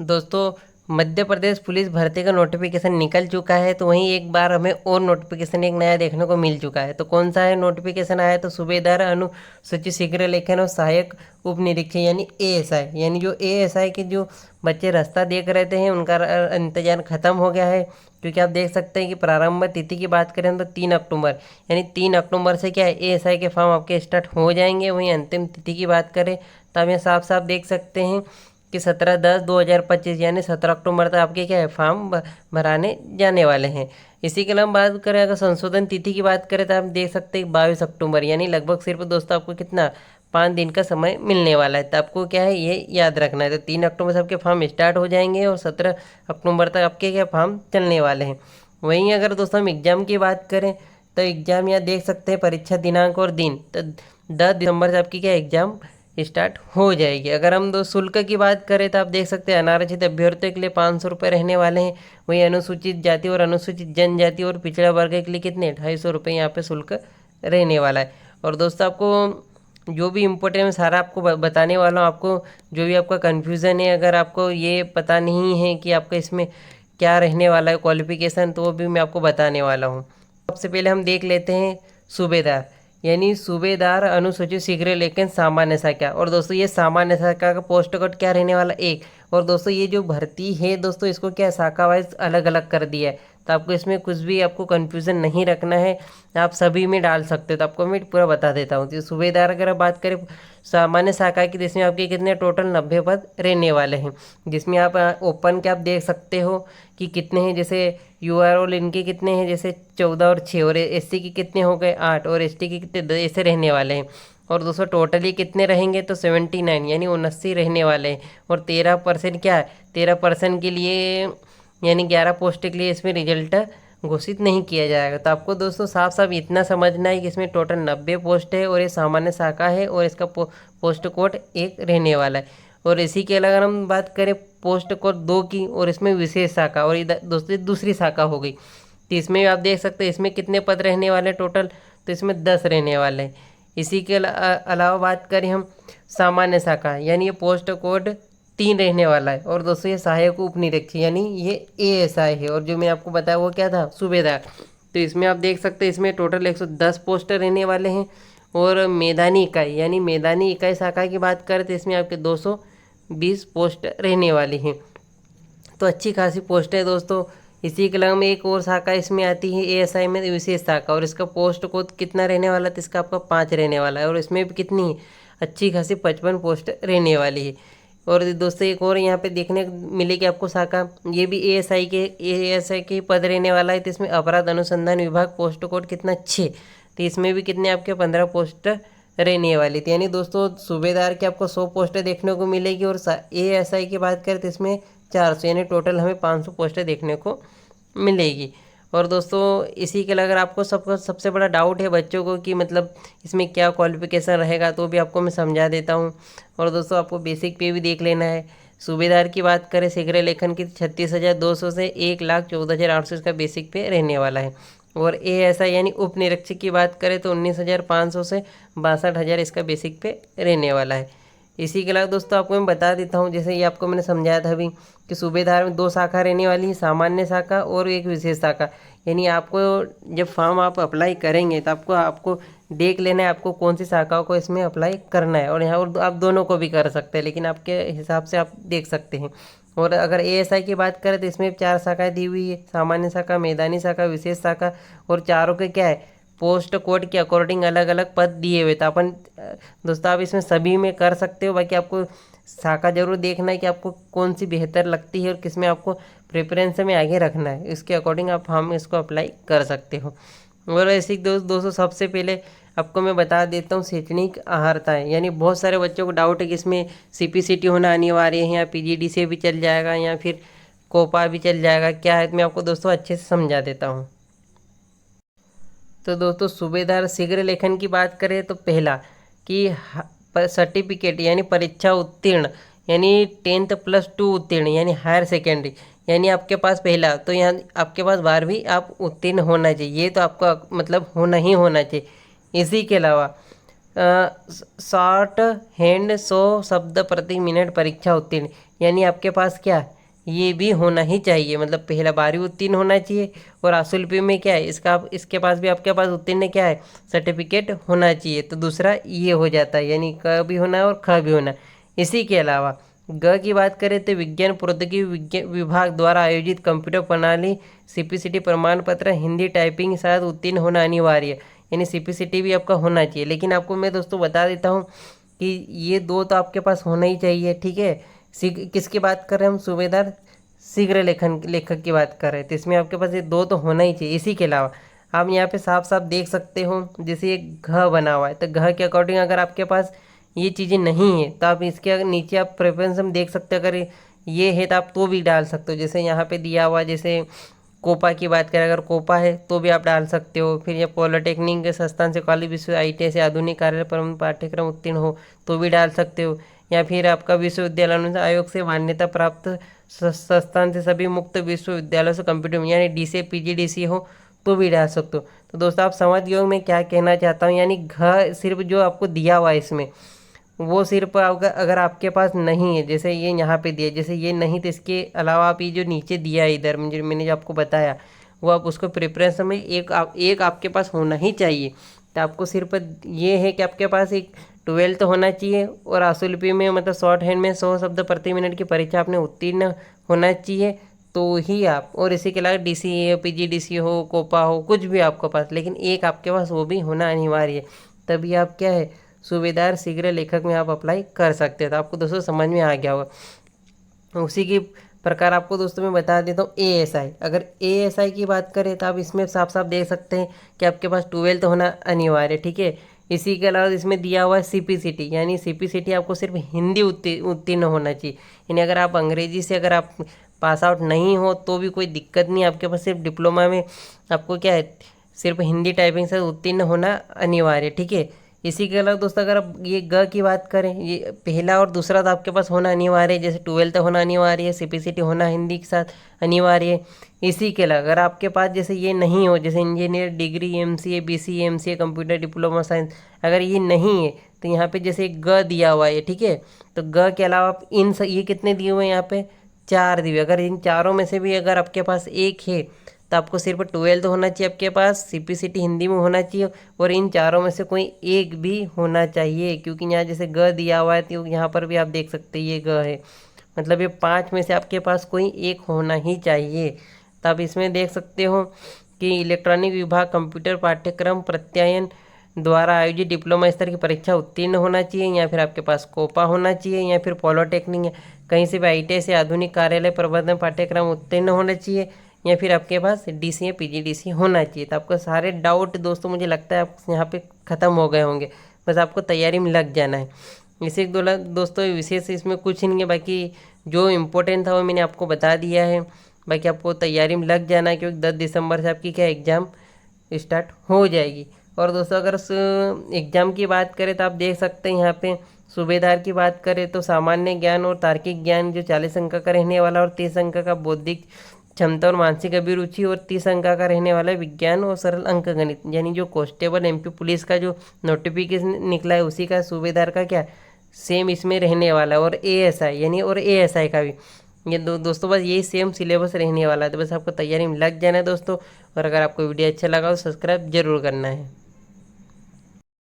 दोस्तों, मध्य प्रदेश पुलिस भर्ती का नोटिफिकेशन निकल चुका है, तो वहीं एक बार हमें और नोटिफिकेशन एक नया देखने को मिल चुका है। तो कौन सा है नोटिफिकेशन आया? तो सूबेदार अनुसूचित शीघ्र लेखन और सहायक उप निरीक्षक यानी एएसआई, यानी जो एएसआई के जो बच्चे रास्ता देख रहे थे उनका इंतजार खत्म हो गया है। क्योंकि आप देख सकते हैं कि प्रारंभ तिथि की बात करें तो 3 अक्टूबर, यानी 3 अक्टूबर से क्या है एएसआई के फॉर्म आपके स्टार्ट हो जाएंगे। वहीं अंतिम तिथि की बात करें तो आप यहाँ साफ साफ देख सकते हैं कि 17/10/2025 यानी 17 अक्टूबर तक आपके क्या है फॉर्म भराने जाने वाले हैं। इसी के अलावा बात करें अगर संशोधन तिथि की बात करें तो आप देख सकते हैं 22 अक्टूबर, यानी लगभग सिर्फ दोस्तों आपको कितना 5 दिन का समय मिलने वाला है। तो आपको क्या है ये याद रखना है। तो 3 अक्टूबर से आपके फॉर्म स्टार्ट हो जाएंगे और 17 अक्टूबर तक आपके क्या फॉर्म चलने वाले हैं। वहीं अगर दोस्तों हम एग्ज़ाम की बात करें तो एग्ज़ाम यहाँ देख सकते हैं परीक्षा दिनांक और दिन, तो 10 दिसंबर से आपकी क्या एग्ज़ाम स्टार्ट हो जाएगी। अगर हम दो शुल्क की बात करें तो आप देख सकते हैं अनारक्षित अभ्यर्थियों के लिए 500 रुपये रहने वाले हैं। वहीं अनुसूचित जाति और अनुसूचित जनजाति और पिछड़ा वर्ग के लिए कितने 250 रुपये यहाँ पे शुल्क रहने वाला है। और दोस्तों आपको जो भी इम्पोर्टेंट मैं सारा आपको बताने वाला हूँ। आपको जो भी आपका कन्फ्यूज़न है, अगर आपको ये पता नहीं है कि आपका इसमें क्या रहने वाला है क्वालिफिकेशन, तो वो भी मैं आपको बताने वाला हूँ। सबसे पहले हम देख लेते हैं सूबेदार, यानी सूबेदार अनुसूचित शीघ्र लेकिन सामान्य शाखा। और दोस्तों ये सामान्य शाखा का पोस्ट कोड क्या रहने वाला 1। और दोस्तों ये जो भर्ती है दोस्तों इसको क्या शाखा वाइज अलग अलग कर दिया है, तो आपको इसमें कुछ भी आपको कन्फ्यूज़न नहीं रखना है, आप सभी में डाल सकते हो। तो आपको मैं पूरा बता देता हूँ। तो सूबेदार अगर आप बात करें सामान्य शाखा की, जिसमें आपके कितने टोटल 90 पद रहने वाले हैं। जिसमें आप ओपन के आप देख सकते हो कि कितने हैं, जैसे यूआरओ इनके कितने हैं, जैसे 14 और 6, और एससी के कितने हो गए 8, और एसटी के कितने 2 ऐसे रहने वाले हैं। और दोस्तों टोटली कितने रहेंगे तो 79 यानी 79 रहने वाले हैं। और 13% क्या है 13% के लिए यानी 11 पोस्ट के लिए इसमें रिजल्ट घोषित नहीं किया जाएगा। तो आपको दोस्तों साफ साफ इतना समझना है कि इसमें टोटल 90 पोस्ट है और ये सामान्य शाखा है और इसका पोस्ट कोड 1 रहने वाला है। और इसी के अलावा अगर हम बात करें पोस्ट कोड 2 की, और इसमें विशेष शाखा और इधर दोस्तों दूसरी शाखा हो गई, तो इसमें आप देख सकते हैं इसमें कितने पद रहने वाले टोटल, तो इसमें 10 रहने वाले हैं। इसी के अलावा बात करें हम सामान्य शाखा, यानी ये पोस्ट कोड 3 रहने वाला है। और दोस्तों ये सहायक उप निरीक्षक यानी ये एएसआई है। और जो मैं आपको बताया वो क्या था सूबेदार। तो इसमें आप देख सकते हैं इसमें टोटल 110 पोस्ट रहने वाले हैं। और मैदानी इकाई यानी मैदानी इकाई शाखा की बात करें तो इसमें आपके 220 पोस्ट रहने वाली हैं। तो अच्छी खासी पोस्ट है दोस्तों। इसी के अलावा में एक और शाखा इसमें आती है एएसआई में, विशेष शाखा, और इसका पोस्ट कोड कितना रहने वाला है तो इसका आपका 5 रहने वाला है। और इसमें भी कितनी है अच्छी खासी 55 पोस्ट रहने वाली है। और दोस्तों एक और यहाँ पे देखने मिलेगी आपको शाखा, ये भी एएसआई के पद रहने वाला है। तो इसमें अपराध अनुसंधान विभाग पोस्ट कोड कितना 6, तो इसमें भी कितने आपके 15 पोस्ट रहने वाली थी। यानी दोस्तों सूबेदार के आपको 100 पोस्टें देखने को मिलेगी। और एएसआई की बात करें तो इसमें 400, यानी टोटल हमें 500 पोस्टें देखने को मिलेगी। और दोस्तों इसी के लिए अगर आपको सबसे बड़ा डाउट है बच्चों को कि मतलब इसमें क्या क्वालिफिकेशन रहेगा, तो भी आपको मैं समझा देता हूँ। और दोस्तों आपको बेसिक पे भी देख लेना है। सूबेदार की बात करें शीघ्र लेखन की 36,200 से 1,14,800 इसका बेसिक पे रहने वाला है। और एएसआई यानी उप निरीक्षक की बात करें तो 19,500 से 62,000 इसका बेसिक पे रहने वाला है। इसी के अलावा दोस्तों आपको मैं बता देता हूँ, जैसे ये आपको मैंने समझाया था अभी कि सूबेदार में 2 शाखा रहने वाली है, सामान्य शाखा और एक विशेष शाखा। यानी आपको जब फॉर्म आप अप्लाई करेंगे तो आपको देख लेना है आपको कौन सी शाखाओं को इसमें अप्लाई करना है। और यहाँ और आप दोनों को भी कर सकते हैं, लेकिन आपके हिसाब से आप देख सकते हैं। और अगर एएसआई की बात करें तो इसमें 4 शाखाएँ दी हुई है, सामान्य शाखा, मैदानी शाखा, विशेष शाखा। और चारों के क्या है पोस्ट कोड के अकॉर्डिंग अलग अलग पद दिए हुए। तो अपन दोस्तों आप इसमें सभी में कर सकते हो। बाकी आपको शाखा जरूर देखना है कि आपको कौन सी बेहतर लगती है और किस में आपको प्रेफरेंस में आगे रखना है, इसके अकॉर्डिंग आप हम इसको अप्लाई कर सकते हो। और ऐसे दोस्तों सबसे पहले आपको मैं बता देता हूँ शैक्षणिक अर्हताएँ। यानी बहुत सारे बच्चों को डाउट है कि इसमें सीपीसीटी होना अनिवार्य है या पीजीडी से भी चल जाएगा या फिर कोपा भी चल जाएगा, क्या है मैं आपको दोस्तों अच्छे से समझा देता हूँ। तो दोस्तों सूबेदार शीघ्र लेखन की बात करें तो पहला कि सर्टिफिकेट यानी परीक्षा उत्तीर्ण, यानी 10th+2 उत्तीर्ण यानी हायर सेकेंडरी, यानी आपके पास पहला तो यहाँ आपके पास 12वीं आप उत्तीर्ण होना चाहिए, ये तो आपका मतलब होना ही होना चाहिए। इसी के अलावा शॉर्ट हैंड 100 शब्द प्रति मिनट परीक्षा उत्तीर्ण, यानी आपके पास क्या ये भी होना ही चाहिए, मतलब पहला 12वीं उत्तीर्ण होना चाहिए। और आशुल्पी में क्या है इसके पास भी आपके पास उत्तीर्ण क्या है सर्टिफिकेट होना चाहिए। तो दूसरा ये हो जाता है, यानी क भी होना है और ख भी होना। इसी के अलावा ग की बात करें तो विज्ञान प्रौद्योगिकी विभाग द्वारा आयोजित कंप्यूटर प्रणाली CPCT प्रमाण पत्र हिंदी टाइपिंग के साथ उत्तीर्ण होना अनिवार्य, यानी CPCT भी आपका होना चाहिए। लेकिन आपको मैं दोस्तों बता देता हूँ कि ये दो तो आपके पास होना ही चाहिए, ठीक है। किसकी बात कर रहे हैं हम, सूबेदार शीघ्र लेखक की बात कर रहे हैं, तो इसमें आपके पास ये दो तो होना ही चाहिए। इसी के अलावा आप यहाँ पे साफ साफ देख सकते हो जैसे एक घ बना हुआ है, तो घ के अकॉर्डिंग अगर आपके पास ये चीज़ें नहीं है तो आप इसके नीचे आप प्रेफरेंस हम देख सकते हैं, अगर ये है तो आप तो भी डाल सकते हो। जैसे यहाँ पे दिया हुआ जैसे कोपा की बात करें, अगर कोपा है तो भी आप डाल सकते हो। फिर ये पॉलिटेक्निक के संस्थान से कॉलेज विश्व ITI से आधुनिक कार्य प्रबंधन पाठ्यक्रम उत्तीर्ण हो तो भी डाल सकते हो। या फिर आपका विश्वविद्यालय अनुदान आयोग से मान्यता प्राप्त संस्थान से सभी मुक्त विश्वविद्यालयों से कंप्यूटर यानी DCA PGDC हो तो भी डाल सकते हो। तो दोस्तों आप समझ गए हो मैं क्या कहना चाहता हूँ, यानी घ सिर्फ जो आपको दिया हुआ है इसमें वो सिर्फ अगर आपके पास नहीं है, जैसे ये यहाँ पे दिया, जैसे ये नहीं तो इसके अलावा आप ये जो नीचे दिया है इधर मैंने जो आपको बताया वो आप उसको प्रेफरेंस में एक आपके पास होना ही चाहिए। तो आपको सिर्फ ये है कि आपके पास एक 12 तो होना चाहिए और आशुलिपि में मतलब शॉर्ट हैंड में 100 शब्द प्रति मिनट की परीक्षा आपने उत्तीर्ण होना चाहिए तो ही आप, और इसी के अलावा DCA PGDC हो कोपा हो कुछ भी आपके पास, लेकिन एक आपके पास वो भी होना अनिवार्य है, तभी आप क्या है सूबेदार शीघ्र लेखक में आप अप्लाई कर सकते हैं। तो आपको दोस्तों समझ में आ गया होगा। उसी की प्रकार आपको दोस्तों मैं बता देता हूँ ASI, अगर ASI की बात करें तो आप इसमें साफ साफ देख सकते हैं कि आपके पास 12 तो होना अनिवार्य है, ठीक है। इसी के अलावा इसमें दिया हुआ है CPCT, यानी CPCT आपको सिर्फ हिंदी उत्तीर्ण होना चाहिए, यानी अगर आप अंग्रेजी से अगर आप पास आउट नहीं हो तो भी कोई दिक्कत नहीं, आपके पास सिर्फ डिप्लोमा में आपको क्या है सिर्फ हिंदी टाइपिंग से उत्तीर्ण होना अनिवार्य, ठीक है। इसी के अलावा दोस्तों अगर आप ये ग की बात करें, ये पहला और दूसरा तो आपके पास होना अनिवार्य है, जैसे 12 होना अनिवार्य है, CPCT होना हिंदी के साथ अनिवार्य है। इसी के अलावा अगर आपके पास जैसे ये नहीं हो, जैसे engineer degree MCA BCA MCA computer diploma science, अगर ये नहीं है तो यहाँ पे जैसे ग दिया हुआ है, ठीक है। तो ग के अलावा आप ये कितने दिए हुए हैं यहाँ पे 4 दिए, अगर इन चारों में से भी अगर आपके पास एक है तो आपको सिर्फ 12 होना चाहिए आपके पास, CPCT हिंदी में होना चाहिए और इन चारों में से कोई एक भी होना चाहिए, क्योंकि यहाँ जैसे ग दिया हुआ है तो यहाँ पर भी आप देख सकते हैं ये ग है, मतलब ये 5 में से आपके पास कोई एक होना ही चाहिए। तो आप इसमें देख सकते हो कि इलेक्ट्रॉनिक विभाग कंप्यूटर पाठ्यक्रम प्रत्यायन द्वारा आयोजित डिप्लोमा स्तर की परीक्षा उत्तीर्ण होना चाहिए, या फिर आपके पास कोपा होना चाहिए, या फिर पॉलिटेक्निक कहीं से भी ITI से आधुनिक कार्यालय प्रबंधन पाठ्यक्रम उत्तीर्ण होना चाहिए, या फिर आपके पास DCA PGDC होना चाहिए। तो आपको सारे डाउट दोस्तों मुझे लगता है आप यहाँ पे ख़त्म हो गए होंगे, बस आपको तैयारी में लग जाना है। इसी दोस्तों विशेष इसमें कुछ नहीं है, बाकी जो इम्पोर्टेंट था वो मैंने आपको बता दिया है। बाकी आपको तैयारी में लग जाना है क्योंकि 10 दिसंबर से आपकी क्या एग्ज़ाम स्टार्ट हो जाएगी। और दोस्तों अगर एग्ज़ाम की बात करें तो आप देख सकते हैं यहाँ पे सूबेदार की बात करें तो सामान्य ज्ञान और तार्किक ज्ञान जो 40 अंक का रहने वाला और 30 अंक का बौद्धिक क्षमता और मानसिक अभिरुचि और 30 अंक का रहने वाला विज्ञान और सरल अंक गणित, यानी जो कांस्टेबल MP पुलिस का जो नोटिफिकेशन निकला है उसी का सूबेदार का क्या सेम इसमें रहने वाला है, और ASI यानी और ASI का भी ये दोस्तों बस यही सेम सिलेबस रहने वाला है। तो बस आपको तैयारी में लग जाना है दोस्तों, और अगर आपको वीडियो अच्छा लगा तो सब्सक्राइब जरूर करना है।